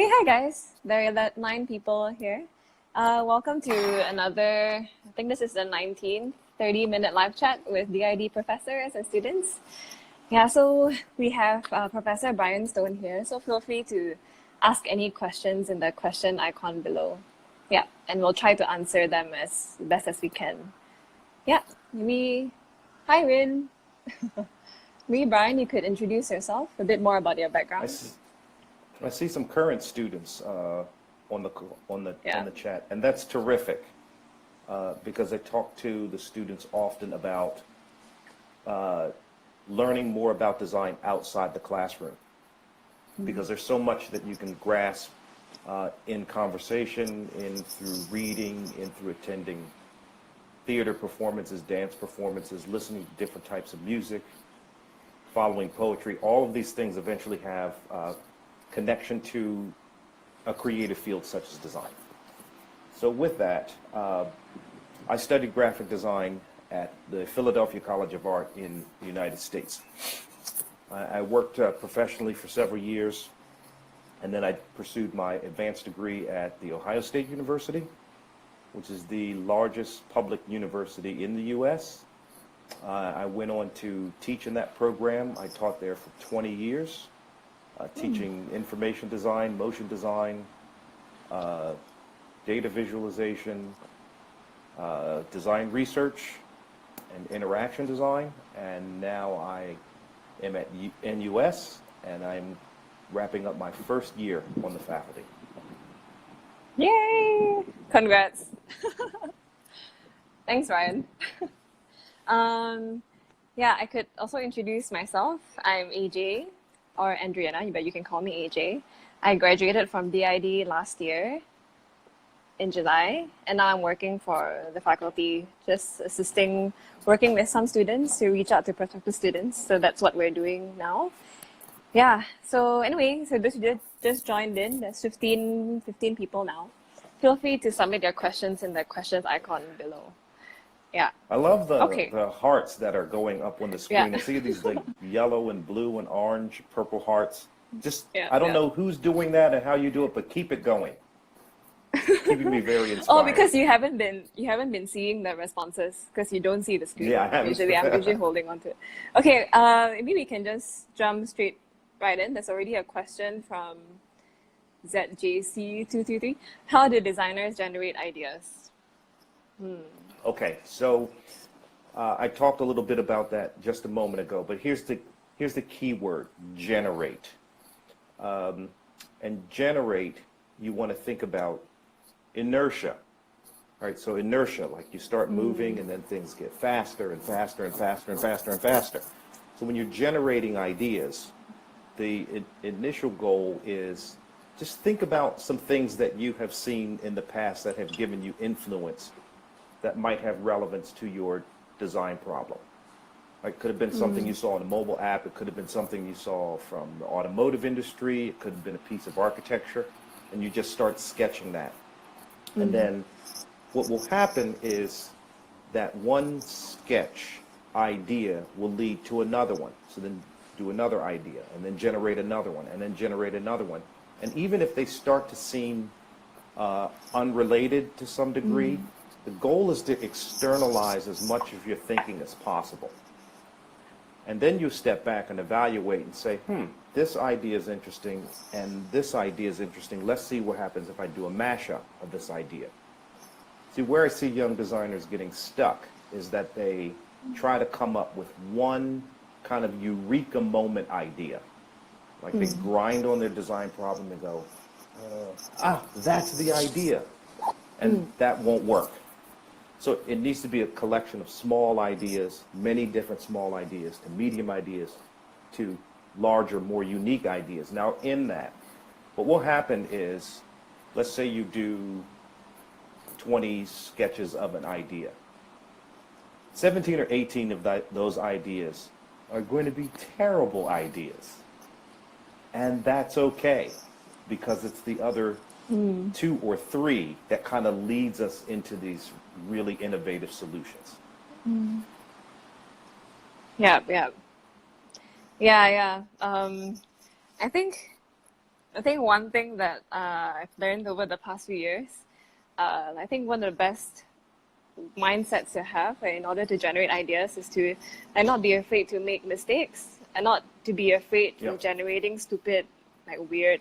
Okay, hi guys. There are 9 people here. Welcome to another, I think this is the 19th 30-minute live chat with DID professors and students. Yeah, so we have Professor Brian Stone here, so feel free to ask any questions in the question icon below. Yeah, and we'll try to answer them as best as we can. Yeah, hi Rin. Maybe Brian, you could introduce yourself, a bit more about your background. I see some current students on the chat, and that's terrific because I talk to the students often about learning more about design outside the classroom, because there's so much that you can grasp in conversation, in through reading, in through attending theater performances, dance performances, listening to different types of music, following poetry. All of these things eventually have connection to a creative field such as design. So with that, I studied graphic design at the Philadelphia College of Art in the United States. I worked professionally for several years, and then I pursued my advanced degree at the Ohio State University, which is the largest public university in the U.S. I went on to teach in that program. I taught there for 20 years. Teaching information design, motion design, data visualization, design research, and interaction design. And now I am at NUS, and I'm wrapping up my first year on the faculty. Yay! Congrats. Thanks, Ryan. Yeah, I could also introduce myself. I'm AJ. Or Andriana, but you can call me AJ. I graduated from DID last year in July, and now I'm working for the faculty, just working with some students to reach out to prospective students. So that's what we're doing now. Yeah, so anyway, so those who just joined in, there's 15 people now. Feel free to submit your questions in the questions icon below. Yeah. I love the hearts that are going up on the screen. Yeah. I see these like yellow and blue and orange, purple hearts. I don't know who's doing that and how you do it, but keep it going. Keeping me very inspired. Oh, because you haven't been seeing the responses because you don't see the screen. Yeah, I haven't. I'm usually holding on to it. Okay, maybe we can just jump straight right in. There's already a question from ZJC233. How do designers generate ideas? Okay, so I talked a little bit about that just a moment ago, but here's the key word: generate. And generate, you want to think about inertia, right? So inertia, like you start moving and then things get faster and faster and faster and faster and faster. So when you're generating ideas, the initial goal is just think about some things that you have seen in the past that have given you influence that might have relevance to your design problem. It could have been something you saw in a mobile app. It could have been something you saw from the automotive industry. It could have been a piece of architecture. And you just start sketching that. And then what will happen is that one sketch idea will lead to another one. So then do another idea, and then generate another one, and then generate another one. And even if they start to seem unrelated to some degree, the goal is to externalize as much of your thinking as possible. And then you step back and evaluate and say, this idea is interesting, and this idea is interesting. Let's see what happens if I do a mashup of this idea. See, where I see young designers getting stuck is that they try to come up with one kind of eureka moment idea. Like they grind on their design problem and go, that's the idea. And that won't work. So it needs to be a collection of small ideas, many different small ideas, to medium ideas, to larger, more unique ideas. Now in that, what will happen is, let's say you do 20 sketches of an idea. 17 or 18 of those ideas are going to be terrible ideas. And that's okay, because it's the other 2 or 3 that kind of leads us into these really innovative solutions. Yeah. I think I think one thing that I've learned over the past few years, I think one of the best mindsets to have in order to generate ideas is to like not be afraid to make mistakes and not to be afraid Yep. of generating stupid, like weird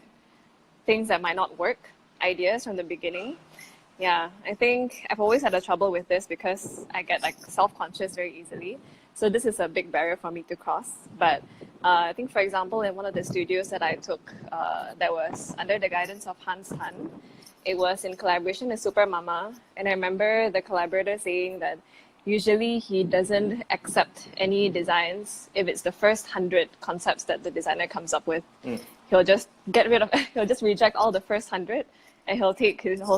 things that might not work, ideas from the beginning. Yeah, I think I've always had a trouble with this because I get like self-conscious very easily. So this is a big barrier for me to cross. But I think, for example, in one of the studios that I took, that was under the guidance of Hans Han, it was in collaboration with Super Mama. And I remember the collaborator saying that usually he doesn't accept any designs if it's the first 100 concepts that the designer comes up with. He'll just get rid of he'll just reject all the first 100 and he'll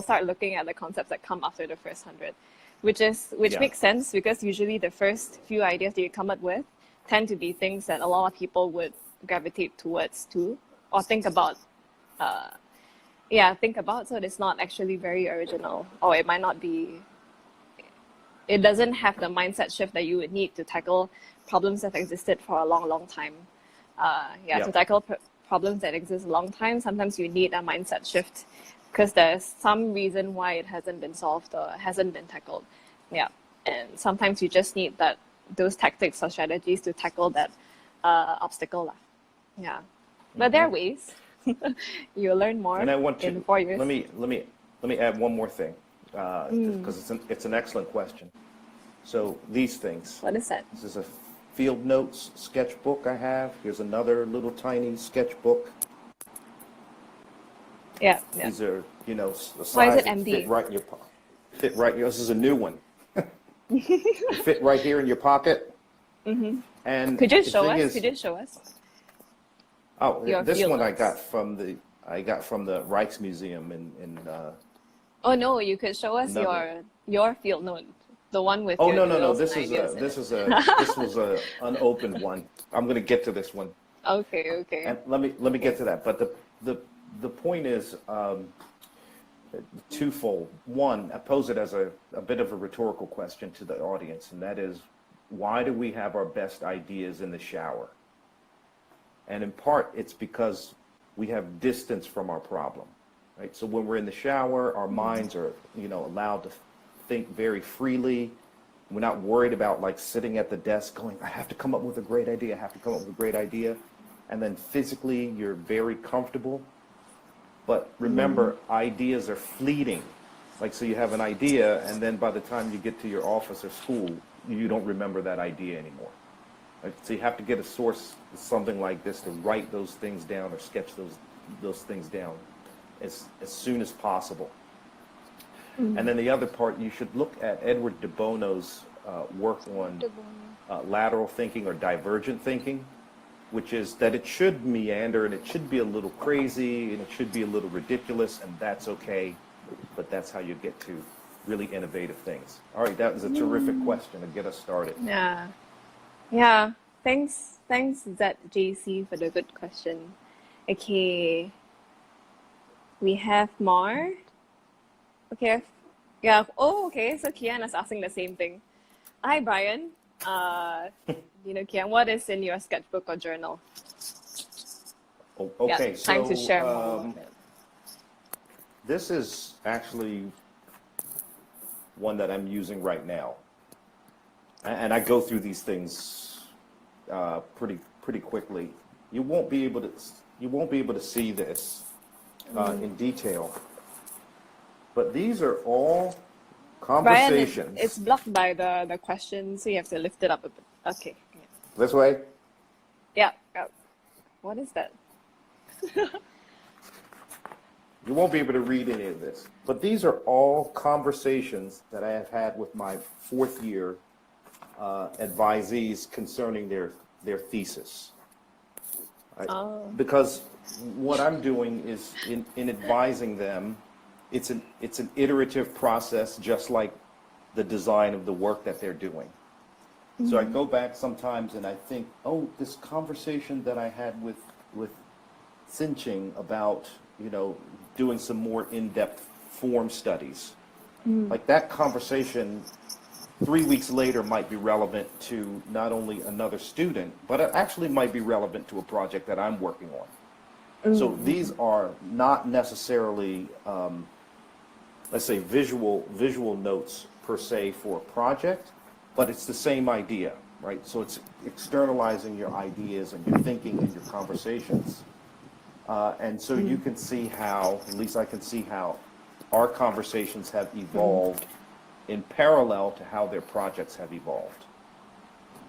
start looking at the concepts that come after the first 100, which Yeah. makes sense because usually the first few ideas that you come up with tend to be things that a lot of people would gravitate towards too, or think about. So it's not actually very original, or it might not be. It doesn't have the mindset shift that you would need to tackle problems that have existed for a long, long time. Yeah. To tackle problems that exist a long time, sometimes you need a mindset shift because there's some reason why it hasn't been solved or hasn't been tackled. Yeah, and sometimes you just need those tactics or strategies to tackle that obstacle. Lah. Yeah, but there are ways. You'll learn more And I want to in 4 years. let me add one more thing because it's an excellent question. So these things. What is that? This is a field notes sketchbook I have. Here's another little tiny sketchbook. Yeah. These are, the Why is size it that MD? fit right in your pocket. This is a new one. Fit right here in your pocket. Mm-hmm. And Could you the show thing us? is- Could you show us? Oh, your this field one notes? I got from the Rijksmuseum in Oh no, you could show us Another- your field note, the one with Oh your no. doodles This and is ideas a in this it. is a this was a unopened one. I'm gonna get to this one. Okay. And let me get to that. But the point is twofold. One, I pose it as a bit of a rhetorical question to the audience, and that is, why do we have our best ideas in the shower? And in part, it's because we have distance from our problem, right? So when we're in the shower, our minds are, allowed to think very freely. We're not worried about like sitting at the desk going, I have to come up with a great idea, I have to come up with a great idea. And then physically, you're very comfortable. But remember, ideas are fleeting. Like, so you have an idea, and then by the time you get to your office or school, you don't remember that idea anymore. Right? So you have to get a source, something like this, to write those things down or sketch those things down as soon as possible. And then the other part, you should look at Edward de Bono's work on lateral thinking or divergent thinking, which is that it should meander and it should be a little crazy and it should be a little ridiculous, and that's okay, but that's how you get to really innovative things. All right, that was a terrific question to get us started. Yeah. Thanks, ZJC, for the good question. Okay, we have more. Okay, yeah. Oh, okay. So Kian is asking the same thing. Hi, Brian. Kian, what is in your sketchbook or journal? Okay, Yeah, time to so share more. this is actually one that I'm using right now, and I go through these things pretty quickly. You won't be able to see this in detail, but these are all conversations. Brian, it's blocked by the question, so you have to lift it up a bit. Okay. This way. Yeah. What is that? You won't be able to read any of this, but these are all conversations that I have had with my fourth year advisees concerning their thesis. Because what I'm doing is in advising them, it's an iterative process, just like the design of the work that they're doing. So I go back sometimes and I think, oh, this conversation that I had with Sinching about, doing some more in-depth form studies. Like that conversation 3 weeks later might be relevant to not only another student, but it actually might be relevant to a project that I'm working on. So these are not necessarily, let's say, visual notes per se for a project, but it's the same idea, right? So it's externalizing your ideas and your thinking and your conversations. And so you can see how, at least I can see how our conversations have evolved in parallel to how their projects have evolved.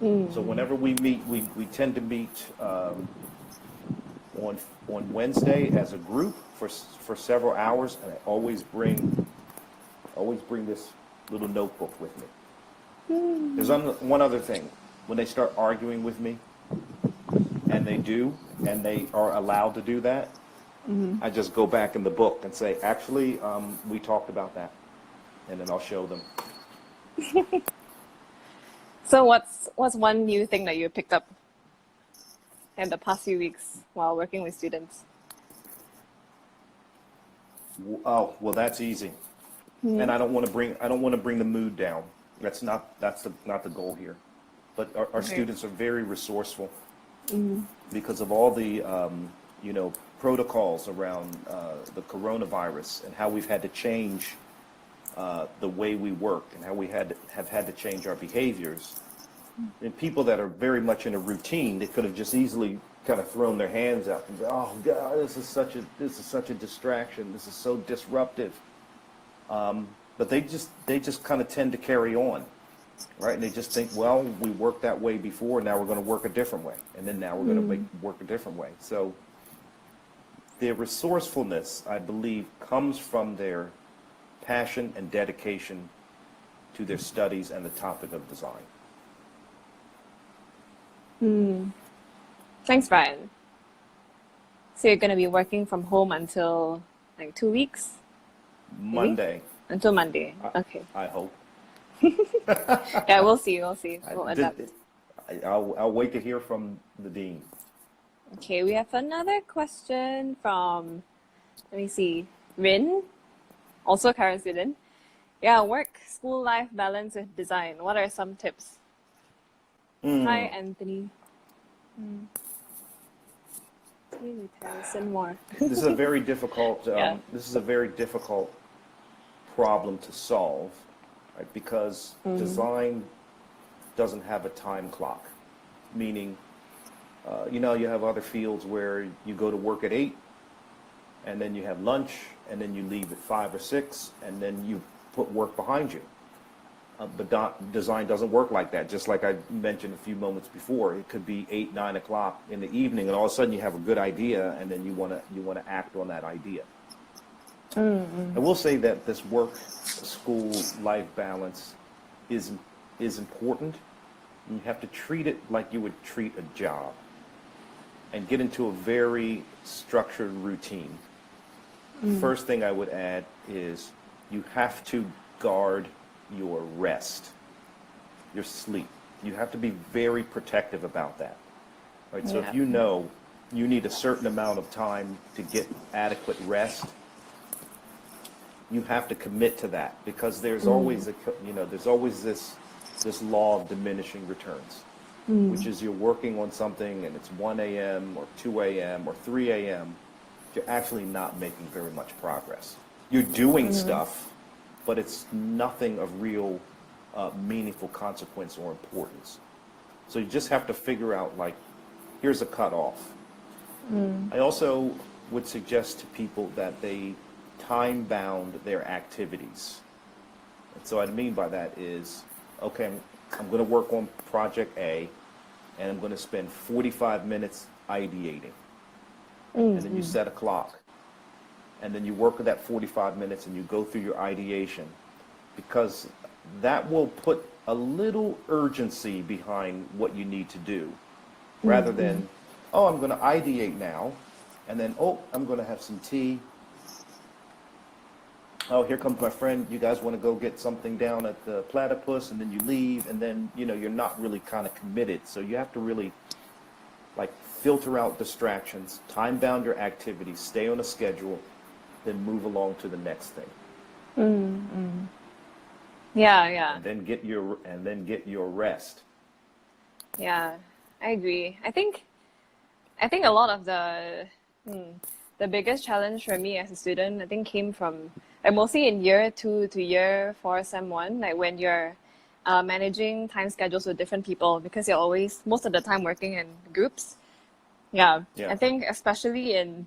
So whenever we meet, we tend to meet on Wednesday as a group for several hours, and I always bring this little notebook with me. There's one other thing. When they start arguing with me, and they are allowed to do that, I just go back in the book and say, actually, we talked about that, and then I'll show them. So what's one new thing that you picked up in the past few weeks while working with students? Oh, well, that's easy. And I don't want to bring the mood down. That's not the goal here. But our students are very resourceful because of all the protocols around the coronavirus and how we've had to change the way we work and how we have had to change our behaviors. And people that are very much in a routine, they could have just easily kind of thrown their hands up and go, "Oh God, this is such a distraction. This is so disruptive." But they just kind of tend to carry on, right? And they just think, well, we worked that way before, now we're going to work a different way, and then now we're going to work a different way. So their resourcefulness, I believe, comes from their passion and dedication to their studies and the topic of design. Thanks, Brian. So you're going to be working from home until like 2 weeks? Monday. Until Monday. Okay. I hope. Yeah, we'll see. We'll adapt. I'll wait to hear from the dean. Okay, we have another question from, let me see, Rin, also a current student. Yeah, work, school life balance with design. What are some tips? Hi, Anthony. Listen more. This is a very difficult. Yeah. This is a very difficult problem to solve, right? Because design doesn't have a time clock, meaning, you have other fields where you go to work at 8, and then you have lunch, and then you leave at 5 or 6, and then you put work behind you. But design doesn't work like that. Just like I mentioned a few moments before, it could be 8, 9 o'clock in the evening, and all of a sudden you have a good idea, and then you want to act on that idea. I will say that this work-school life balance is important. You have to treat it like you would treat a job, and get into a very structured routine. First thing I would add is you have to guard your rest, your sleep. You have to be very protective about that. Right? So if you know you need a certain amount of time to get adequate rest, you have to commit to that, because there's always this law of diminishing returns, which is you're working on something and it's 1 a.m. or 2 a.m. or 3 a.m. You're actually not making very much progress. You're doing stuff, but it's nothing of real meaningful consequence or importance. So you just have to figure out, like, here's a cutoff. I also would suggest to people that they time-bound their activities. And so what I mean by that is, okay, I'm going to work on project A, and I'm going to spend 45 minutes ideating. And then you set a clock. And then you work with that 45 minutes and you go through your ideation, because that will put a little urgency behind what you need to do, rather than, oh, I'm going to ideate now, and then, oh, I'm going to have some tea. Oh, here comes my friend. You guys want to go get something down at the Platypus, and then you leave, and then, you're not really kind of committed. So you have to really, like, filter out distractions, time-bound your activities, stay on a schedule, then move along to the next thing. Yeah. And then get your rest. Yeah, I agree. I think a lot of the The biggest challenge for me as a student, I think, came from mostly in year 2 to year 4, sem 1, like when you're managing time schedules with different people because you're always, most of the time, working in groups. Yeah, I Yeah. think especially in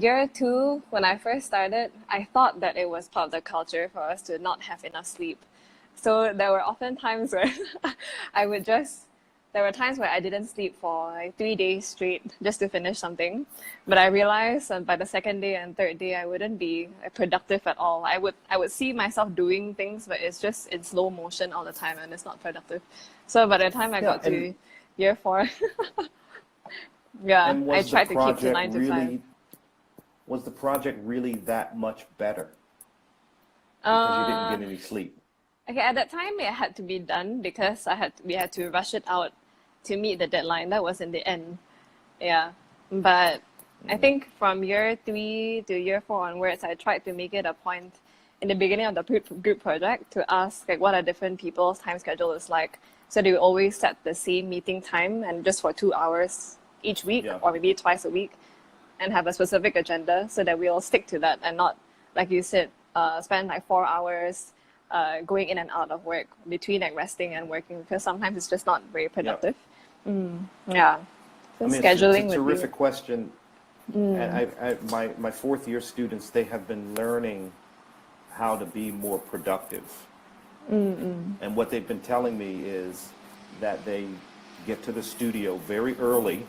year 2, when I first started, I thought that it was part of the culture for us to not have enough sleep. So there were often times where I would just, there were times where I didn't sleep for like 3 days straight just to finish something. But I realized by the second day and third day, I wouldn't be productive at all. I would see myself doing things, but it's just in slow motion all the time and it's not productive. So by the time I Yeah. got to year 4, yeah, And I was the tried to keep to project 9 to 5. really was the project really that much better because you didn't Uh, get any sleep? okay, at that time it had to be done because we had to rush it out to meet the deadline. That was in the end. Yeah. But I think from year 3 to year 4 onwards, I tried to make it a point in the beginning of the group project to ask like what are different people's time schedule is like. So they would always set the same meeting time and just for 2 hours each week Yeah. or maybe twice a week and have a specific agenda so that we all stick to that and not, like you said, spend like 4 hours going in and out of work between like resting and working because sometimes it's just not very Yeah. productive. Yeah. So I mean, it's a scheduling would be. terrific question. And my fourth year students, they have been learning how to be more productive. And what they've been telling me is that they get to the studio very early.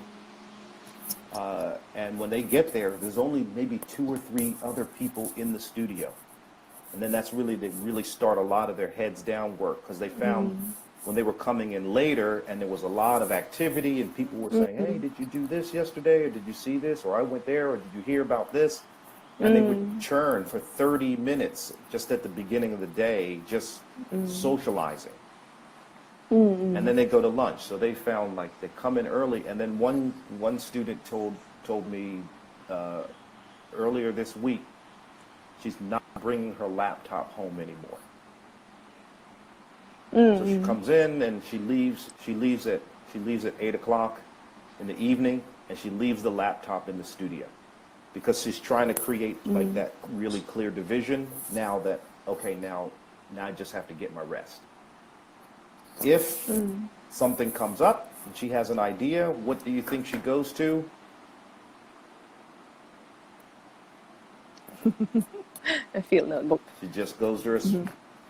And when they get there, there's only maybe 2 or 3 other people in the studio. And then that's really, they really start a lot of their heads down work because they found when they were coming in later and there was a lot of activity and people were saying, hey, did you do this yesterday? Or did you see this? Or I went there, or did you hear about this? And they would churn for 30 minutes just at the beginning of the day, just socializing. And then they go to lunch. So they found like they come in early. And then one student told me earlier this week, she's not bringing her laptop home anymore. So she comes in and she leaves at 8 o'clock in the evening, and she leaves the laptop in the studio because she's trying to create like that really clear division now that, okay, now I just have to get my rest. If something comes up and she has an idea, what do you think she goes to? A field notebook. She just goes to her,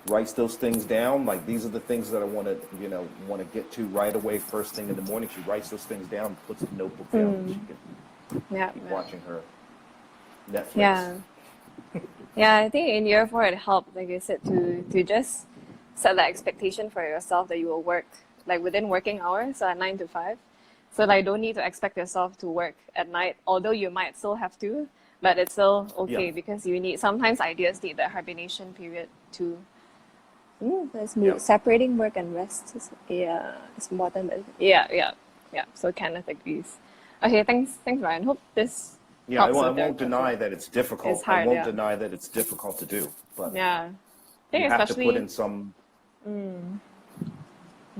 writes those things down. Like, these are the things that I want to get to right away, first thing in the morning. She writes those things down, puts the notebook down, and she can Yeah. keep watching her Netflix. Yeah. Yeah, I think in year 4 it helped, like you said, to just set that expectation for yourself that you will work like within working hours, so at 9 to 5. So like don't need to expect yourself to work at night, although you might still have to, but it's still okay because you need, sometimes ideas need that hibernation period too. Let's move. Yeah. Separating work and rest is, it's important. But yeah. So Kenneth agrees. Okay, thanks, Ryan. Hope this Yeah, I helps with your won't deny question. that it's difficult. It's hard, I won't yeah. deny that it's difficult to do, but Yeah, I think you have to put especially in some.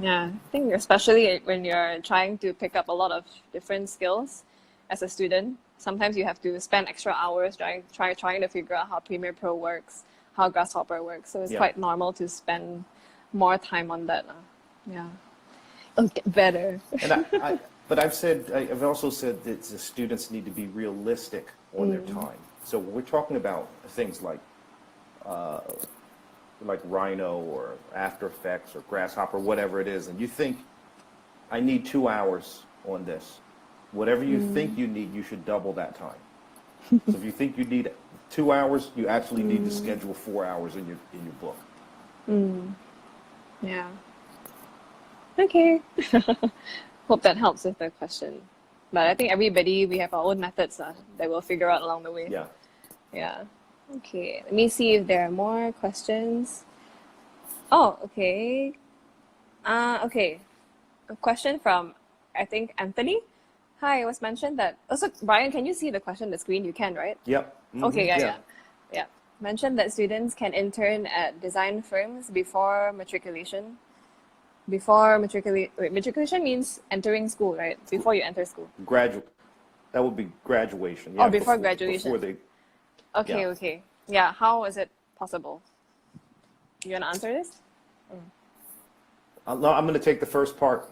yeah, I think especially when you're trying to pick up a lot of different skills as a student, sometimes you have to spend extra hours trying to figure out how Premiere Pro works, how Grasshopper works. So it's Yeah. quite normal to spend more time on that. Yeah, it'll get better. And but I've also said that the students need to be realistic on their time. So when we're talking about things like Rhino or After Effects or Grasshopper, whatever it is, and you think, I need 2 hours on this. Whatever you think you need, you should double that time. So if you think you need 2 hours, you actually need to schedule 4 hours in your book. Yeah. Okay. Hope that helps with the question. But I think we have our own methods that we'll figure out along the way. Yeah. Yeah. Okay. Let me see if there are more questions. Oh, okay. Okay. A question from, I think, Anthony. Hi, it was mentioned that... Also, Brian, can you see the question on the screen? You can, right? Yep. Okay, yeah. Mentioned that students can intern at design firms before matriculation. Matriculation means entering school, right? Before you enter school. Graduate. That would be graduation. Oh, Yeah, before graduation. Before they. Okay, Yeah. okay. Yeah, how is it possible? You want to answer this? No, I'm going to take the first part.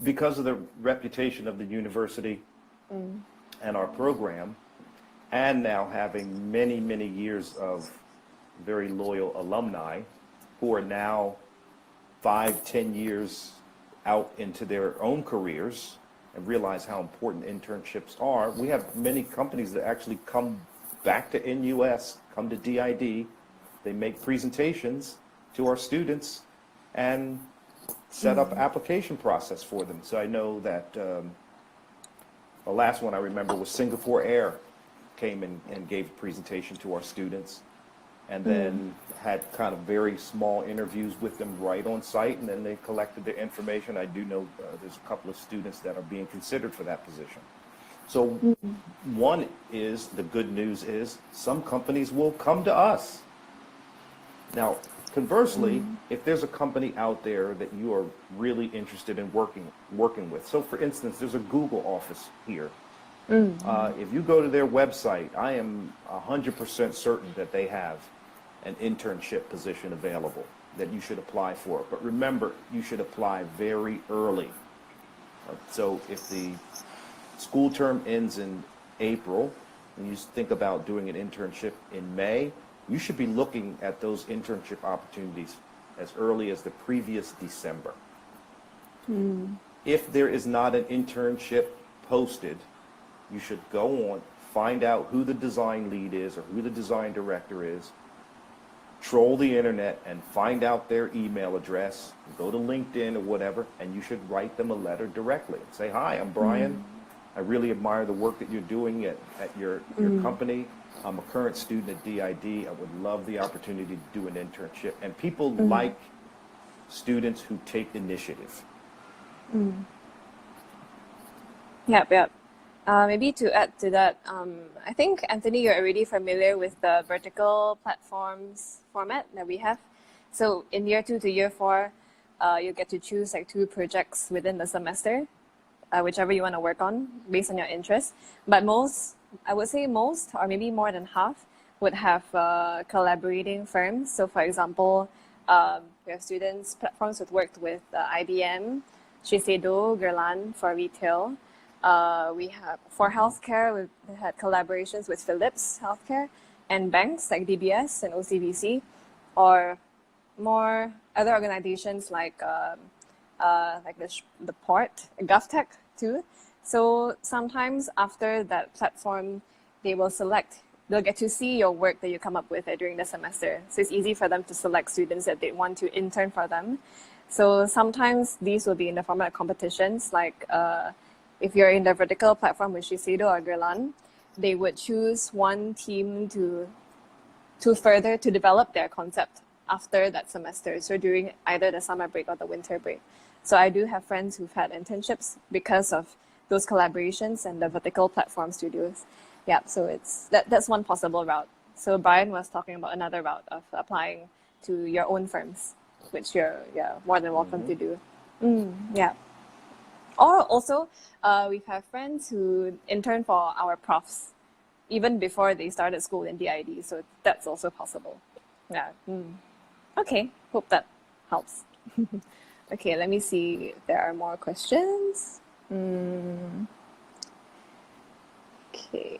Because of the reputation of the university and our program, and now having many, many years of very loyal alumni who are now 5, 10 years out into their own careers and realize how important internships are, we have many companies that actually come back to NUS, come to DID, they make presentations to our students and set up application process for them. So I know that the last one I remember was Singapore Air came and gave a presentation to our students, and then had kind of very small interviews with them right on site, and then they collected their information. I do know there's a couple of students that are being considered for that position. So one is, the good news is, some companies will come to us. Now, conversely, if there's a company out there that you are really interested in working with, so for instance, there's a Google office here. If you go to their website, I am 100% certain that they have an internship position available that you should apply for. But remember, you should apply very early. So if the school term ends in April, and you think about doing an internship in May, you should be looking at those internship opportunities as early as the previous December. If there is not an internship posted, you should go on, find out who the design lead is or who the design director is, troll the internet and find out their email address, go to LinkedIn or whatever, and you should write them a letter directly. Say, hi, I'm Brian. I really admire the work that you're doing at your company. I'm a current student at DID. I would love the opportunity to do an internship. And people like students who take initiative. Yep. Maybe to add to that, I think, Anthony, you're already familiar with the vertical platforms format that we have. So in year 2 to year 4, you get to choose like 2 projects within the semester, whichever you want to work on based on your interests. But most, I would say most, or maybe more than half, would have collaborating firms. So for example, we have students, platforms that worked with IBM, Shiseido, Guerlain for retail. We have, for healthcare, we had collaborations with Philips Healthcare and banks like DBS and OCBC, or more other organizations like the port, GovTech too. So sometimes after that platform, they'll get to see your work that you come up with during the semester. So it's easy for them to select students that they want to intern for them. So sometimes these will be in the format of competitions, like if you're in the vertical platform with Shiseido or Guerlain, they would choose one team to develop their concept after that semester. So during either the summer break or the winter break. So I do have friends who've had internships because of those collaborations and the vertical platform studios. Yeah, so that's one possible route. So Brian was talking about another route of applying to your own firms, which you're more than welcome to do. Yeah. Or also, we've had friends who intern for our profs even before they started school in DID. So that's also possible. Yeah. Okay, hope that helps. Okay, let me see if there are more questions. Okay.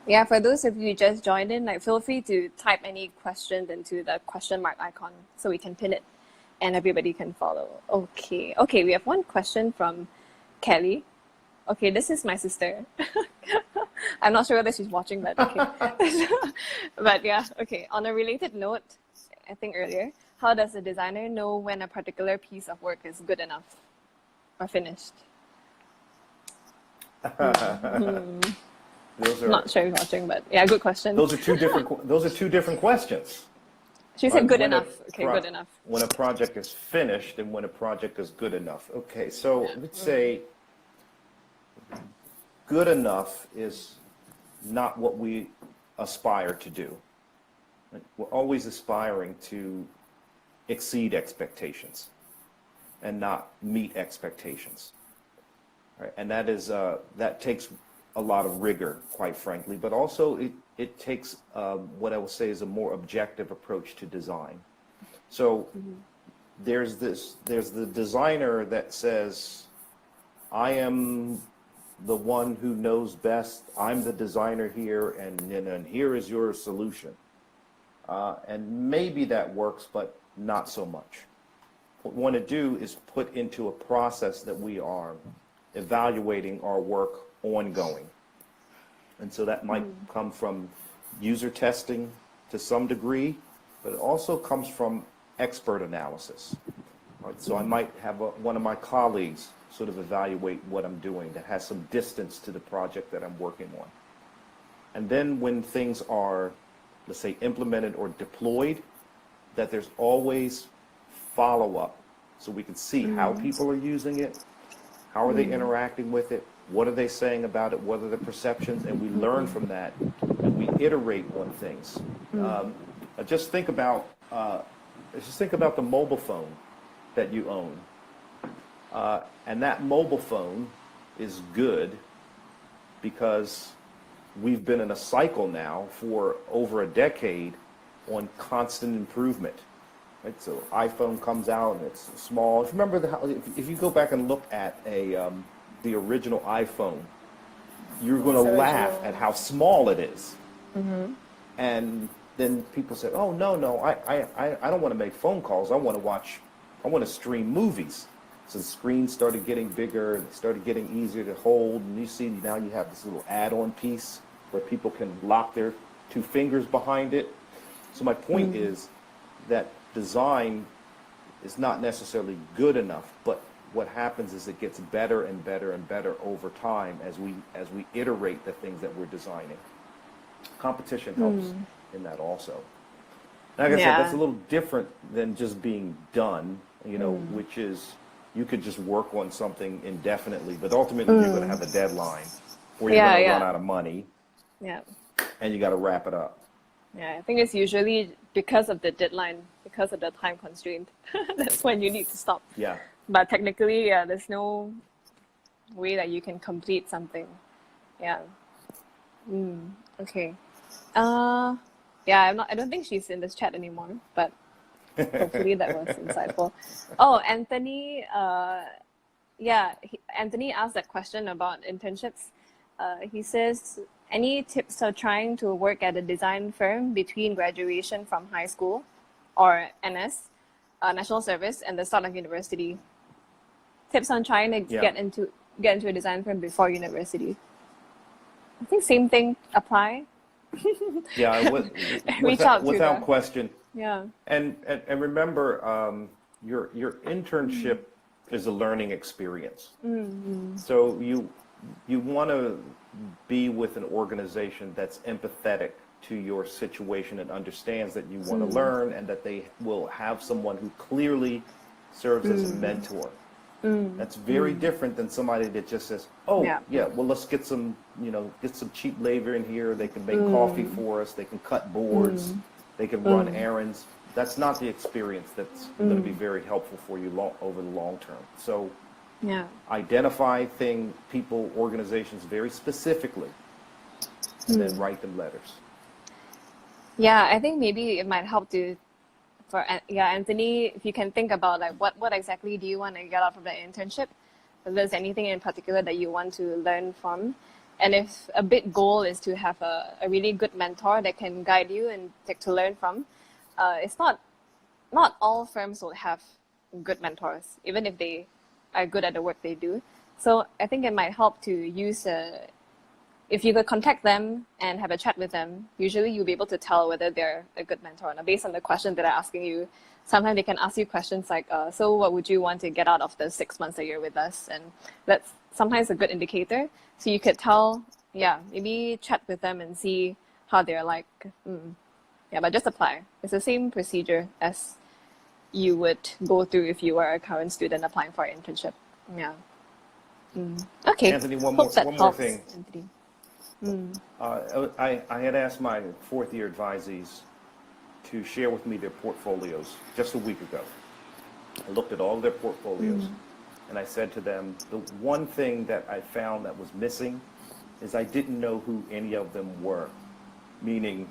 Yeah, for those of you who just joined in, like, feel free to type any questions into the question mark icon so we can pin it and everybody can follow. Okay, we have one question from Kelly. Okay, this is my sister. I'm not sure whether she's watching, but okay. But yeah, okay. On a related note, I think earlier, how does a designer know when a particular piece of work is good enough or finished? Those are, not sure if you're watching, but yeah, good question. Those are two different questions. She said good enough. Okay, good enough. When a project is finished and when a project is good enough. Okay, so let's say good enough is not what we aspire to do. We're always aspiring to exceed expectations and not meet expectations. right? And that is that takes a lot of rigor, quite frankly, but also it takes what I would say is a more objective approach to design. So there's the designer that says, I am the one who knows best, I'm the designer here, and here is your solution. And maybe that works, but not so much. What we want to do is put into a process that we are evaluating our work ongoing. And so that might come from user testing to some degree, but it also comes from expert analysis. Right? So I might have one of my colleagues sort of evaluate what I'm doing that has some distance to the project that I'm working on. And then when things are, let's say, implemented or deployed, that there's always follow-up so we can see how people are using it, how are they interacting with it, what are they saying about it, what are the perceptions, and we learn from that, and we iterate on things. Just think about the mobile phone that you own. And that mobile phone is good because we've been in a cycle now for over a decade on constant improvement. Right? So iPhone comes out and it's small. If you remember if you go back and look at the original iPhone, you're going to laugh at how small it is. And then people say, "Oh no, I don't want to make phone calls. I want to stream movies." So the screen started getting bigger, and it started getting easier to hold, and you see now you have this little add-on piece where people can lock their two fingers behind it. So my point is that design is not necessarily good enough, but what happens is it gets better and better and better over time as we iterate the things that we're designing. Competition helps in that also. Like I said, that's a little different than just being done, which is you could just work on something indefinitely, but ultimately you're going to have a deadline or you're going to run out of money. Yeah. And you got to wrap it up. Yeah, I think it's usually because of the deadline, because of the time constraint. That's when you need to stop. Yeah. But technically, there's no way that you can complete something. Yeah. Okay. I don't think she's in this chat anymore, but hopefully that was insightful. Oh, Anthony, Anthony asked that question about internships. He says, any tips for trying to work at a design firm between graduation from high school or NS, National Service, and the start of university? Tips on trying to get into a design firm before university. I think same thing apply. Yeah, without question. Yeah. And remember, your internship is a learning experience. So you want to be with an organization that's empathetic to your situation and understands that you want to learn and that they will have someone who clearly serves as a mentor. That's very different than somebody that just says, well, let's get some cheap labor in here. They can make coffee for us. They can cut boards. They can run errands. That's not the experience that's going to be very helpful for you over the long term. So identify people, organizations very specifically, and then write them letters. Yeah, I think maybe it might help for Anthony, if you can think about like what exactly do you want to get out of the internship? If there's anything in particular that you want to learn from, and if a big goal is to have a really good mentor that can guide you and take to learn from, it's not all firms will have good mentors, even if they are good at the work they do. So I think it might help to use if you could contact them and have a chat with them, usually you'll be able to tell whether they're a good mentor or not based on the question that they're asking you. Sometimes they can ask you questions like, so what would you want to get out of the 6 months that you're with us? And that's sometimes a good indicator. So you could tell, maybe chat with them and see how they're like. But just apply. It's the same procedure as you would go through if you were a current student applying for an internship. Yeah. Okay. Anthony, one more thing. Anthony. I had asked my fourth-year advisees to share with me their portfolios just a week ago. I looked at all their portfolios, and I said to them, the one thing that I found that was missing is I didn't know who any of them were, meaning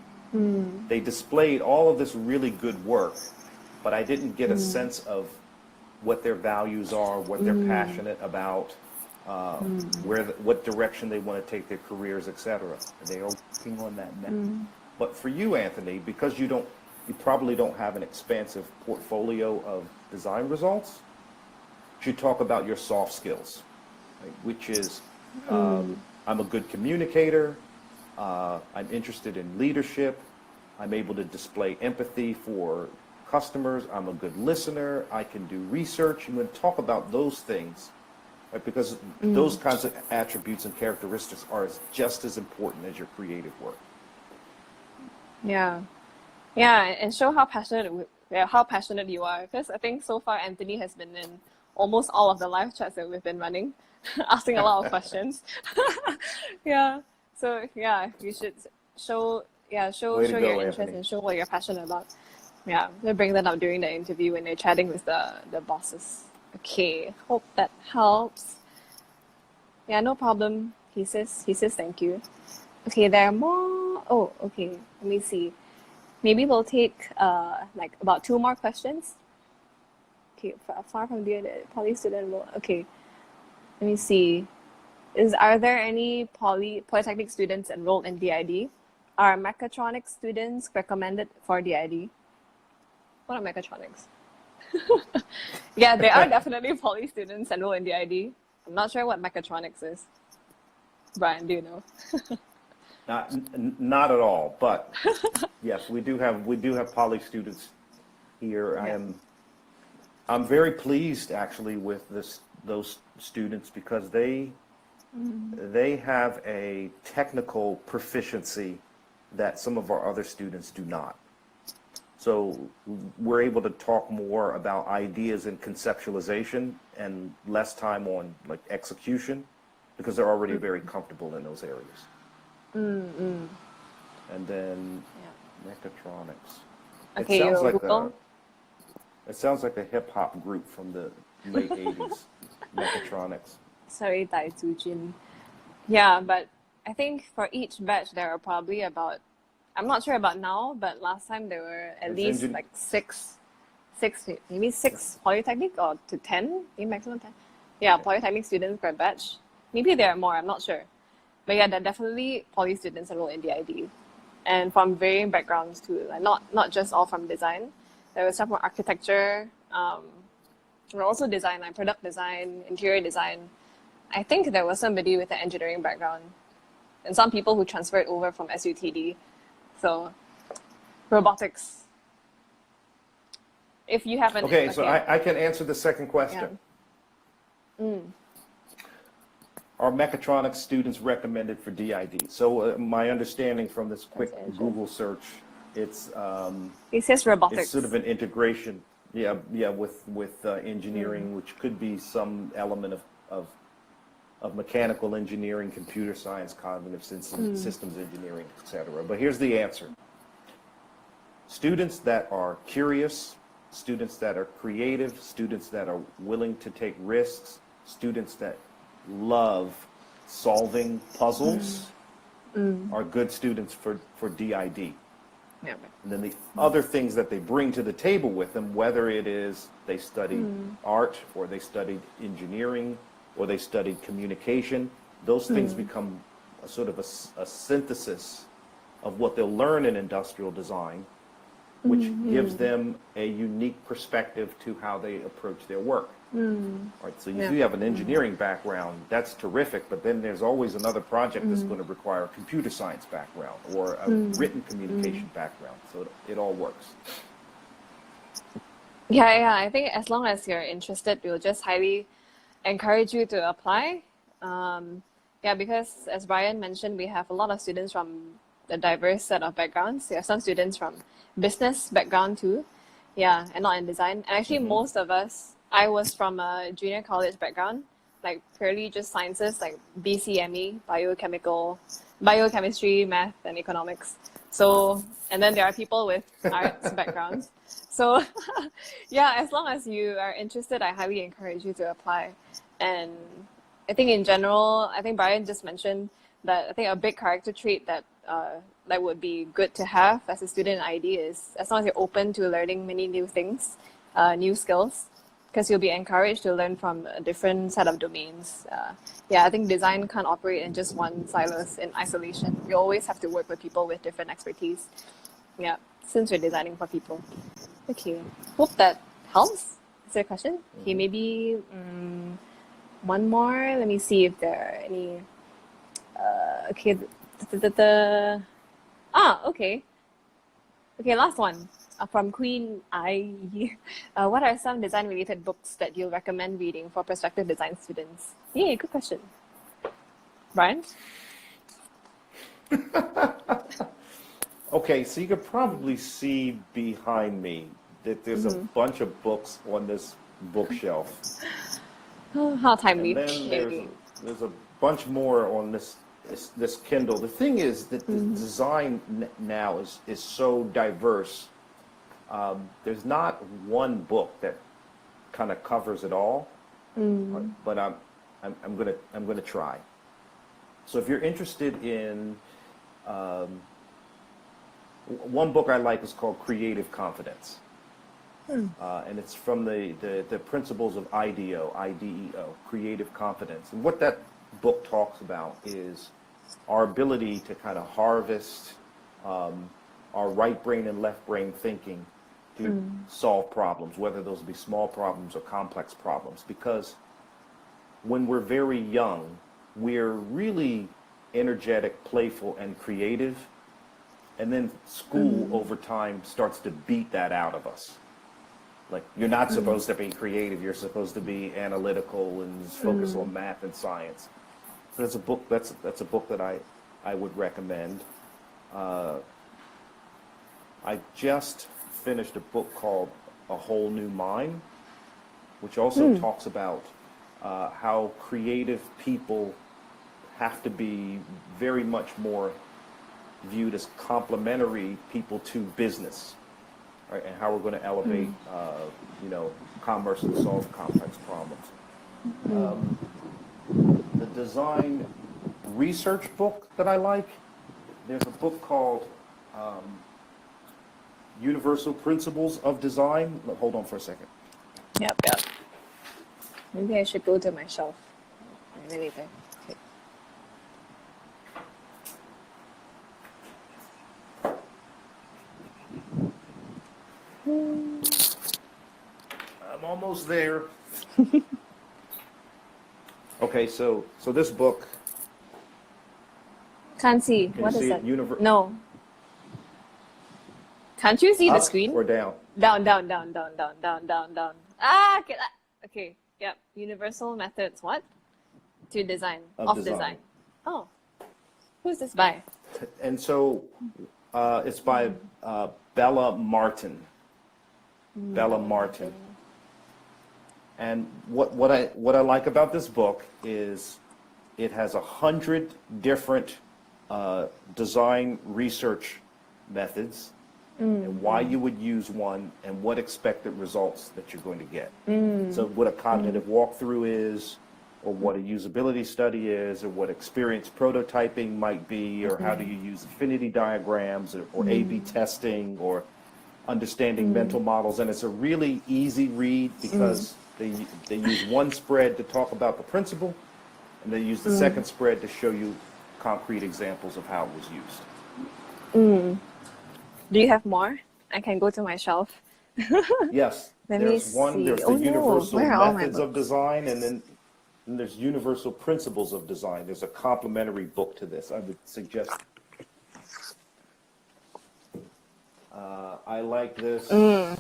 they displayed all of this really good work, but I didn't get a sense of what their values are, what they're passionate about, what direction they want to take their careers, etc. They are working on that now. But for you, Anthony, because you probably don't have an expansive portfolio of design results, you should talk about your soft skills, right? Which is, I'm a good communicator, I'm interested in leadership, I'm able to display empathy for customers, I'm a good listener, I can do research. I'm going to talk about those things, right? Because those kinds of attributes and characteristics are just as important as your creative work. Yeah, and show how passionate you are. Because I think so far Anthony has been in almost all of the live chats that we've been running, asking a lot of questions. Yeah, so yeah, you should show your interest, Anthony. and show what you're passionate about. Yeah, they'll bring that up during the interview when they're chatting with the bosses. Okay, hope that helps. Yeah, no problem. He says thank you. Okay, there are more. Oh, okay. Let me see. Maybe we'll take like about 2 more questions. Okay, far from the poly student role. Okay, let me see. Are there any polytechnic students enrolled in DID? Are Mechatronics students recommended for DID? What are Mechatronics? Yeah, there are definitely poly students enrolled in DID. I'm not sure what Mechatronics is. Brian, do you know? Not at all, but yes, we do have poly students here. Yeah. I'm very pleased actually with those students because they have a technical proficiency that some of our other students do not. So we're able to talk more about ideas and conceptualization and less time on like execution because they're already very comfortable in those areas. And then Mechatronics. Okay, It sounds like a hip hop group from the late 80s. Mechatronics. Sorry, Tai Jin. Yeah, but I think for each batch there are probably about, I'm not sure about now, but last time there were at least like six, maybe 6 polytechnic or to 10, maybe maximum 10. Yeah, polytechnic students per batch. Maybe there are more, I'm not sure. But yeah, there are definitely poly students enrolled in DID. And from varying backgrounds too, like not just all from design. There was some from architecture, also design, like product design, interior design. I think there was somebody with an engineering background. And some people who transferred over from SUTD. So, robotics. If you haven't... Okay, so I can answer the second question. Yeah. Are Mechatronics students recommended for DID? So my understanding from this quick Google search, it says robotics. It's sort of an integration, with engineering, which could be some element of mechanical engineering, computer science, cognitive systems engineering, etc. But here's the answer. Students that are curious, students that are creative, students that are willing to take risks, students that love solving puzzles are good students for DID. Yeah. And then the other things that they bring to the table with them, whether it is they studied art or they studied engineering or they studied communication, those things become a sort of a synthesis of what they'll learn in industrial design, which gives them a unique perspective to how they approach their work. Right, so if you have an engineering background, that's terrific, but then there's always another project that's going to require a computer science background or a written communication background, so it all works. Yeah, I think as long as you're interested, we'll just highly encourage you to apply. Because as Brian mentioned, we have a lot of students from a diverse set of backgrounds. We have some students from business background too, and not in design. And actually most of us, I was from a junior college background, like purely just sciences, like BCME, biochemistry, math, and economics. So, and then there are people with arts backgrounds. So, as long as you are interested, I highly encourage you to apply. And I think in general, I think Brian just mentioned that I think a big character trait that that would be good to have as a student in ID is as long as you're open to learning many new things, new skills, because you'll be encouraged to learn from a different set of domains. Yeah, I think design can't operate in just one silos in isolation. You always have to work with people with different expertise. Yeah, since we're designing for people. Okay, hope that helps. Is there a question? Okay, maybe one more. Let me see if there are any. Okay, okay. Okay, last one from Queen I. What are some design-related books that you'll recommend reading for prospective design students? Yeah, good question. Brian? Okay, so you could probably see behind me that there's a bunch of books on this bookshelf. How timely. And then there's a bunch more on this Kindle. The thing is that the design now is so diverse. There's not one book that kind of covers it all, but I'm gonna try. So if you're interested in one book I like is called Creative Confidence. And it's from the principles of IDEO, Creative Confidence. And what that book talks about is our ability to kind of harvest our right brain and left brain thinking to solve problems, whether those be small problems or complex problems. Because when we're very young, we're really energetic, playful, and creative. And then school over time starts to beat that out of us. Like, you're not supposed to be creative, you're supposed to be analytical and focus on math and science. So that's a book that's a book that I would recommend. I just finished a book called A Whole New Mind, which also talks about how creative people have to be very much more viewed as complementary people to business, right? And how we're going to elevate, commerce and solve complex problems. The design research book that I like, there's a book called Universal Principles of Design. Hold on for a second. Yep. Maybe I should go to my shelf. Maybe later. Okay. I'm almost there. Okay, so this book. Can't see. Can What you is see that? it? No. Can't you see the Up screen? or down? Down. Okay. Yep. Universal methods. What? To design. Of design. Oh. Who's this by? And so it's by Bella Martin. Bella Martin. And what I like about this book is it has 100 different design research methods and why you would use one and what expected results that you're going to get. So what a cognitive walkthrough is, or what a usability study is, or what experience prototyping might be, or how do you use affinity diagrams, or A/B testing, or understanding mental models. And it's a really easy read because they use one spread to talk about the principle, and they use the second spread to show you concrete examples of how it was used. Do you have more? I can go to my shelf. Yes. There's one. There's the universal methods of design, and then there's universal principles of design. There's a complementary book to this. I would suggest. I like this. I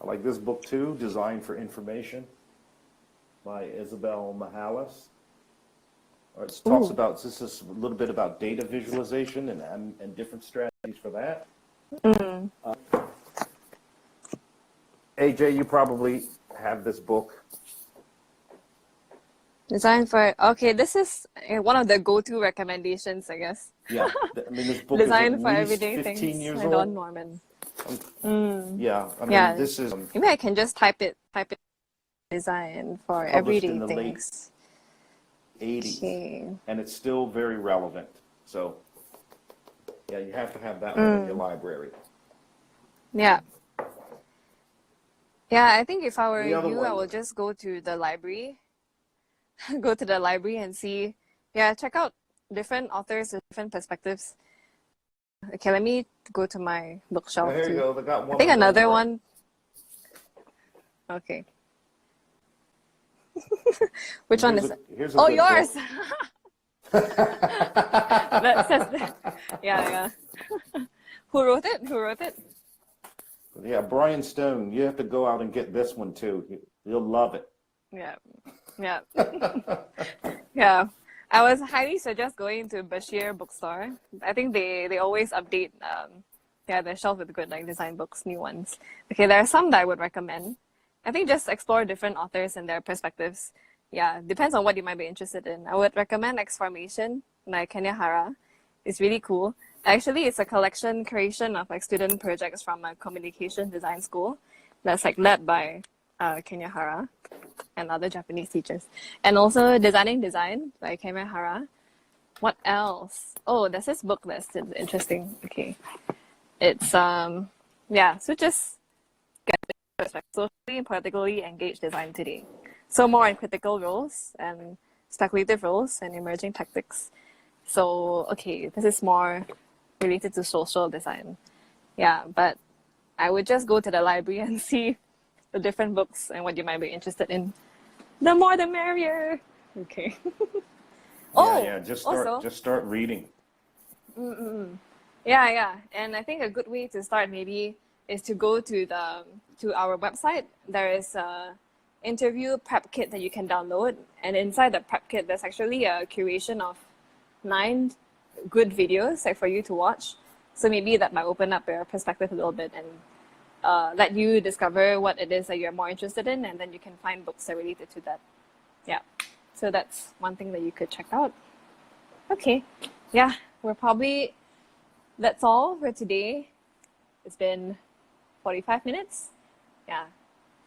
like this book too, Design for Information, by Isabel Mihalis. It talks about, this is a little bit about data visualization and different strategies for that. AJ, you probably have this book. Design for, okay, this is one of the go-to recommendations, I guess. Yeah, I mean, this book Design is for at least everyday 15 things years by old. Don Norman. Yeah, I mean, Yeah. this is Maybe I can just type it design for published in everyday the late things. 80s, Okay. and it's still very relevant. So, yeah, you have to have that one in your library. Yeah. Yeah, I think if I were The other you, I one, will just go to the library, go to the library and see, yeah, check out different authors with different perspectives. Okay, let me go to my oh, bookshelf here you too. go. They got I one think of those another right. one. Okay. Which one is it? Here's a Oh, good yours! book. That says, yeah, yeah. Who wrote it? Who wrote it? Yeah, Brian Stone. You have to go out and get this one too. You'll love it. Yeah, yeah, yeah. I was highly suggest going to Bashir bookstore. I think they always update yeah, their shelf with good like design books, new ones. Okay, there are some that I would recommend. I think just explore different authors and their perspectives. Yeah, depends on what you might be interested in. I would recommend X Formation by Kenya Hara. It's really cool. Actually, it's a collection creation of like student projects from a communication design school that's like led by Kenya Hara and other Japanese teachers. And also Designing Design by Kenya Hara. What else? Oh, there's this book that's interesting. Okay. It's yeah, so just get like socially and politically engaged design today. So more on critical roles and speculative roles and emerging tactics. So okay, this is more related to social design. Yeah, but I would just go to the library and see the different books and what you might be interested in. The more the merrier. Okay. Oh, Yeah. also, Just start reading. yeah, yeah. And I think a good way to start maybe is to go to our website. There is a interview prep kit that you can download, and inside the prep kit there's actually a curation of 9 good videos like for you to watch. So maybe that might open up your perspective a little bit and let you discover what it is that you're more interested in, and then you can find books that are related to that. Yeah. So that's one thing that you could check out. Okay. Yeah, that's all for today. It's been 45 minutes. Yeah.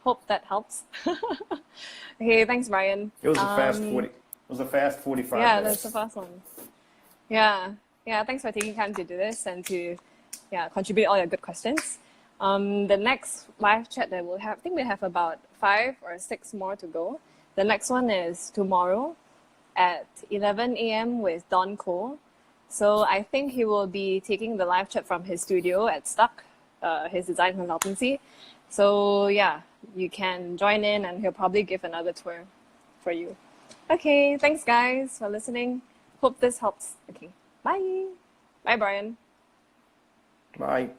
Hope that helps. Okay, thanks, Brian. It was a fast 40. It was a fast 45 Yeah, that's the minutes. first one. Yeah. Yeah, thanks for taking time to do this and to contribute all your good questions. The next live chat that we'll have, I think we have about 5 or 6 more to go. The next one is tomorrow at 11 a.m. with Don Cole. So I think he will be taking the live chat from his studio at Stuck, his design consultancy. So yeah, you can join in and he'll probably give another tour for you. Okay, thanks guys for listening. Hope this helps. Okay, bye. Bye, Brian. Bye.